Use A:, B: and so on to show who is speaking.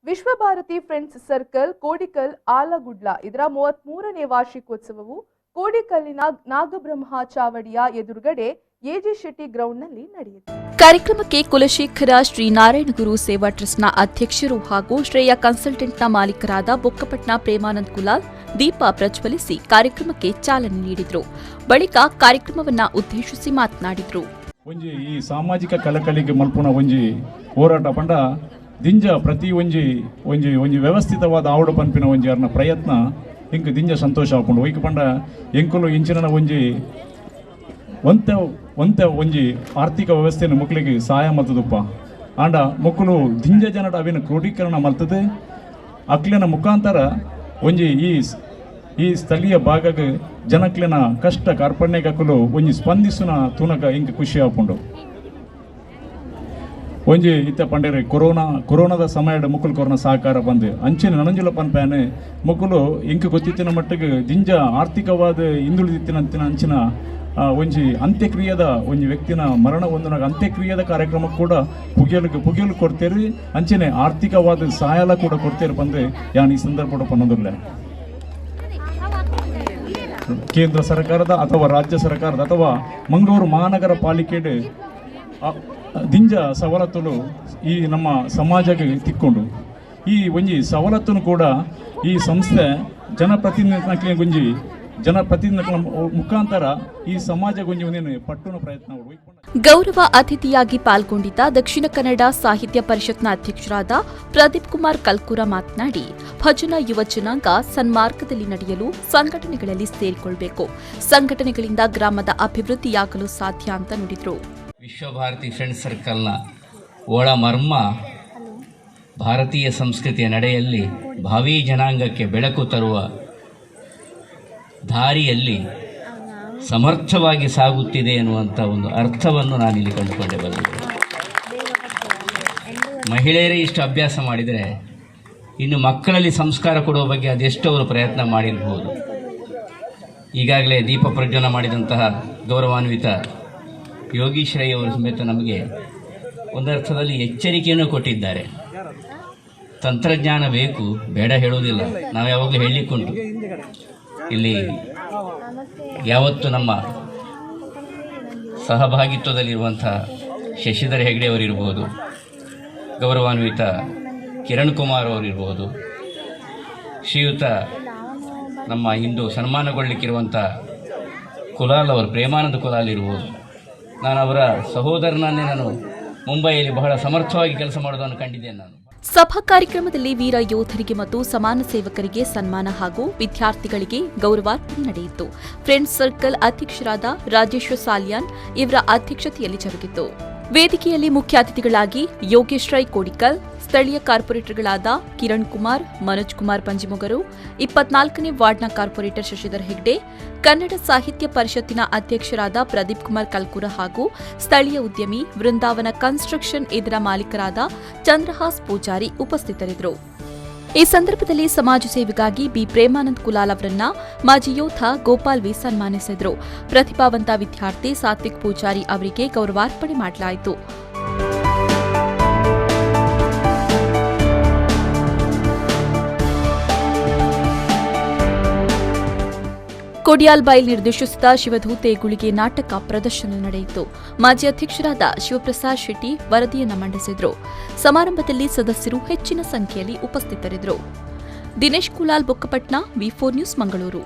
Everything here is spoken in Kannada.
A: ವಿಶ್ವಭಾರತಿ ಫ್ರೆಂಡ್ಸ್ ಸರ್ಕಲ್ ಕೋಡಿಕಲ್ ಆಲಗುಡ್ಲ ಇದರ 33ನೇ ವಾರ್ಷಿಕೋತ್ಸವವು ಕೋಡಿಕಲ್ಲಿನ ನಾಗಬ್ರಹ್ಮ ಚಾವಡಿಯ ಎದುರುಗಡೆ ಎಜಿ ಶೆಟ್ಟಿ ಗ್ರೌಂಡ್ನಲ್ಲಿ ನಡೆಯಿತು.
B: ಕಾರ್ಯಕ್ರಮಕ್ಕೆ ಕುಲಶೇಖರ ಶ್ರೀ ನಾರಾಯಣಗುರು ಸೇವಾ ಟ್ರಸ್ಟ್ನ ಅಧ್ಯಕ್ಷರು ಹಾಗೂ ಶ್ರೇಯ ಕನ್ಸಲ್ಟೆಂಟ್ನ ಮಾಲೀಕರಾದ ಬೊಕ್ಕಪಟ್ನ ಪ್ರೇಮಾನಂದ್ ಕುಲಾಲ್ ದೀಪ ಪ್ರಜ್ವಲಿಸಿ ಕಾರ್ಯಕ್ರಮಕ್ಕೆ ಚಾಲನೆ ನೀಡಿದರು. ಬಳಿಕ ಕಾರ್ಯಕ್ರಮವನ್ನು ಉದ್ದೇಶಿಸಿ ಮಾತನಾಡಿದರು.
C: ಒಂಜಿ ಈ ಸಾಮಾಜಿಕ ಕಳಕಳಿಗೆ ಮಲ್ಪುನ ಒಂಜಿ ಹೋರಾಟ ಪಂಡ ದಿಂಜ ಪ್ರತಿ ಒಂಜಿ ಒಂಜಿ ಒಂಜಿ ವ್ಯವಸ್ಥಿತವಾದ ಆವಡು ಪಂಪಿನ ಒಂಜಿ ಅರ್ನ ಪ್ರಯತ್ನ ಇಂಕ ದಿಂಜ ಸಂತೋಷ ಆಪುಂಡು ಒಯ್ಕ ಪಂಡ ಎಂಕುಲು ಇಂಚಿನ ಒಂಜಿ ಒಂತೆ ಒಂಜಿ ಆರ್ಥಿಕ ವ್ಯವಸ್ಥೆಯನ್ನು ಮಕ್ಕಳಿಗೆ ಸಹಾಯ ಮಲ್ತದಪ್ಪ ಆಂಡ ಮಕ್ಕಳು ದಿಂಜ ಜನಡ ಅವಿನ ಕ್ರೋಢೀಕರಣ ಮಲ್ತದೆ ಅಕ್ಲಿನ ಮುಖಾಂತರ ಒಂಜಿ ಈ ಸ್ಥಳೀಯ ಭಾಗಕ್ಕೆ ಜನಕ್ಲಿನ ಕಷ್ಟ ಕಾರ್ಪಣ್ಯಕಲು ಒಂಜಿ ಸ್ಪಂದಿಸುನ ತೂನಕ ಇಂಕ ಖುಷಿ ಆಪುಂಡು. ಒಂಜಿ ಇತ್ತ ಪಂಡೇರಿ ಕೊರೋನಾದ ಸಮಯದ ಮುಕ್ಕಲು ಕೊರೋನಾ ಸಹಕಾರ ಬಂದು ಅಂಚಿನ ನನಂಜುಲ ಪನ್ಪೇನೆ ಮುಕ್ಕಲು ಇಂಕ ಗೊತ್ತಿತ್ತಿನ ಮಟ್ಟಿಗೆ ದಿಂಜ ಆರ್ಥಿಕವಾದ ಹಿಂದುಳಿದಿತ್ತಿನಂತಿನ ಅಂಚಿನ ಒಂಜಿ ಅಂತ್ಯಕ್ರಿಯೆದ ಒಂಜಿ ವ್ಯಕ್ತಿನ ಮರಣ ಹೊಂದಿನಾಗ ಅಂತ್ಯಕ್ರಿಯೆದ ಕಾರ್ಯಕ್ರಮ ಕೂಡ ಪುಗಿಯಲು ಕೊಡ್ತೇರಿ ಅಂಚನೆ ಆರ್ಥಿಕವಾದ ಸಹಾಯ ಕೂಡ ಕೊಡ್ತೇರಿ ಬಂದ್ರೆ ಯಾನ್ ಈ ಸಂದರ್ಭ ಪನ್ನೋದಿಲ್ಲ. ಕೇಂದ್ರ ಸರ್ಕಾರದ ಅಥವಾ ರಾಜ್ಯ ಸರ್ಕಾರದ ಅಥವಾ ಮಂಗಳೂರು ಮಹಾನಗರ ಪಾಲಿಕೆಡ್ ದಿಂಜ ಸವಲತ್ತುಲು ಈ ನಮ್ಮ ಸಮಾಜಕ್ಕೆ ತಿಕ್ಕೊಂಡು ಈ ಒಂಜಿ ಸವಲತ್ತನ್ನು ಕೂಡ ಈ ಸಂಸ್ಥೆ ಜನಪ್ರತಿನಿಧಿಗಳ ಮುಖಾಂತರ ಈ ಸಮಾಜ ಪಟ್ಟುನ ಪ್ರಯತ್ನ.
B: ಗೌರವ ಅತಿಥಿಯಾಗಿ ಪಾಲ್ಗೊಂಡಿದ್ದ ದಕ್ಷಿಣ ಕನ್ನಡ ಸಾಹಿತ್ಯ ಪರಿಷತ್ನ ಅಧ್ಯಕ್ಷರಾದ ಪ್ರದೀಪ್ ಕುಮಾರ್ ಕಲ್ಕೂರ ಮಾತನಾಡಿ, ಭಜನಾ ಯುವ ಜನಾಂಗ ಸನ್ಮಾರ್ಗದಲ್ಲಿ ನಡೆಯಲು ಸಂಘಟನೆಗಳಲ್ಲಿ ಸೇರಿಕೊಳ್ಳಬೇಕು, ಸಂಘಟನೆಗಳಿಂದ ಗ್ರಾಮದ ಅಭಿವೃದ್ಧಿಯಾಗಲು ಸಾಧ್ಯ ಅಂತ ನುಡಿದರು.
D: ವಿಶ್ವಭಾರತಿ ಫ್ರೆಂಡ್ಸ್ ಸರ್ಕಲ್ನ ಒಳ ಮರ್ಮ ಭಾರತೀಯ ಸಂಸ್ಕೃತಿಯ ನಡೆಯಲ್ಲಿ ಭಾವಿ ಜನಾಂಗಕ್ಕೆ ಬೆಳಕು ತರುವ ದಾರಿಯಲ್ಲಿ ಸಮರ್ಥವಾಗಿ ಸಾಗುತ್ತಿದೆ ಎನ್ನುವಂಥ ಒಂದು ಅರ್ಥವನ್ನು ನಾನಿಲ್ಲಿ ಕಂಡುಕೊಂಡೆ ಬಂದಿದ್ದೆ. ಮಹಿಳೆಯರೇ ಇಷ್ಟು ಅಭ್ಯಾಸ ಮಾಡಿದರೆ ಇನ್ನು ಮಕ್ಕಳಲ್ಲಿ ಸಂಸ್ಕಾರ ಕೊಡುವ ಬಗ್ಗೆ ಅದೆಷ್ಟು ಅವರು ಪ್ರಯತ್ನ ಮಾಡಿರ್ಬೋದು. ಈಗಾಗಲೇ ದೀಪ ಪ್ರಜ್ವಲನ ಮಾಡಿದಂತಹ ಗೌರವಾನ್ವಿತ ಯೋಗೀಶ್ರೈ ಅವರು ಸಮೇತ ನಮಗೆ ಒಂದರ್ಥದಲ್ಲಿ ಎಚ್ಚರಿಕೆಯನ್ನು ಕೊಟ್ಟಿದ್ದಾರೆ. ತಂತ್ರಜ್ಞಾನ ಬೇಕು, ಬೇಡ ಹೇಳುವುದಿಲ್ಲ, ನಾವು ಯಾವಾಗಲೂ ಹೇಳಲಿಕ್ಕುಂಟು. ಇಲ್ಲಿ ಯಾವತ್ತು ನಮ್ಮ ಸಹಭಾಗಿತ್ವದಲ್ಲಿರುವಂಥ ಶಶಿಧರ್ ಹೆಗ್ಡೆ ಅವರಿರ್ಬೋದು, ಗೌರವಾನ್ವಿತ ಕಿರಣ್ ಕುಮಾರ್ ಅವರಿರ್ಬೋದು, ಶ್ರೀಯುತ ನಮ್ಮ ಇಂದು ಸನ್ಮಾನಗೊಳ್ಳಲಿಕ್ಕಿರುವಂಥ ಕುಲಾಲ್ ಅವರು ಪ್ರೇಮಾನಂದ ಕುಲಾಲ್ ಇರ್ಬೋದು. ನಾನು ಅವರ ಸಹೋದರನನ್ನೇ ಮುಂಬೈಯಲ್ಲಿ ಬಹಳ ಸಮರ್ಥವಾಗಿ ಕೆಲಸ ಮಾಡೋದನ್ನು ಕಂಡಿದ್ದೇನೆ. ನಾನು
B: ಸಭಾ ಕಾರ್ಯಕ್ರಮದಲ್ಲಿ ವೀರ ಯೋಧರಿಗೆ ಮತ್ತು ಸಮಾನ ಸೇವಕರಿಗೆ ಸನ್ಮಾನ ಹಾಗೂ ವಿದ್ಯಾರ್ಥಿಗಳಿಗೆ ಗೌರವಾರ್ಪಣೆ ನಡೆಯಿತು. ಫ್ರೆಂಡ್ಸ್ ಸರ್ಕಲ್ ಅಧ್ಯಕ್ಷರಾದ ರಾಜೇಶ್ವರ್ ಸಾಲಿಯಾನ್ ಇವರ ಅಧ್ಯಕ್ಷತೆಯಲ್ಲಿ ಜರುಗಿತು. ವೇದಿಕೆಯಲ್ಲಿ ಮುಖ್ಯ ಅತಿಥಿಗಳಾಗಿ ಯೋಗೇಶ್ ರೈ ಕೋಡಿಕಲ್, ಸ್ಥಳೀಯ ಕಾರ್ಪೊರೇಟರ್ಗಳಾದ ಕಿರಣ್ ಕುಮಾರ್, ಮನೋಜ್ ಕುಮಾರ್ ಪಂಜಿಮೊಗರು, 24ನೇ ವಾರ್ಡ್ನ ಕಾರ್ಪೊರೇಟರ್ ಶಶಿಧರ್ ಹೆಗ್ಡೆ, ಕನ್ನಡ ಸಾಹಿತ್ಯ ಪರಿಷತ್ತಿನ ಅಧ್ಯಕ್ಷರಾದ ಪ್ರದೀಪ್ ಕುಮಾರ್ ಕಲ್ಕೂರ ಹಾಗೂ ಸ್ಥಳೀಯ ಉದ್ಯಮಿ ವೃಂದಾವನ ಕನ್ಸ್ಟ್ರಕ್ಷನ್ ಇದರ ಮಾಲೀಕರಾದ ಚಂದ್ರಹಾಸ್ ಪೂಜಾರಿ ಉಪಸ್ಥಿತರಿದ್ದರು. ಈ ಸಂದರ್ಭದಲ್ಲಿ ಸಮಾಜ ಸೇವೆಗಾಗಿ ಬಿ ಪ್ರೇಮಾನಂದ್ ಕುಲಾಲ್ ಅವರನ್ನ ಮಾಜಿ ಯೋಧ ಗೋಪಾಲ್ ವಿ ಸನ್ಮಾನಿಸಿದರು. ಪ್ರತಿಭಾವಂತ ವಿದ್ಯಾರ್ಥಿ ಸಾತ್ವಿಕ್ ಪೂಜಾರಿ ಅವರಿಗೆ ಗೌರವಾರ್ಪಣೆ ಮಾಡಲಾಯಿತು. ಕೊಡಿಯಾಲ್ಬೈಲ್ ನಿರ್ದೇಶಿಸಿದ ಶಿವಧೂತೆ ಗುಳಿಗೆ ನಾಟಕ ಪ್ರದರ್ಶನ ನಡೆಯಿತು. ಮಾಜಿ ಅಧ್ಯಕ್ಷರಾದ ಶಿವಪ್ರಸಾದ್ ಶೆಟ್ಟಿ ವರದಿಯನ್ನು ಮಂಡಿಸಿದರು. ಸಮಾರಂಭದಲ್ಲಿ ಸದಸ್ಯರು ಹೆಚ್ಚಿನ ಸಂಖ್ಯೆಯಲ್ಲಿ ಉಪಸ್ಥಿತರಿದ್ದರು. ದಿನೇಶ್ ಕುಲಾಲ್ ಬೊಕ್ಕಪಟ್ನ, ವಿ4 ನ್ಯೂಸ್, ಮಂಗಳೂರು.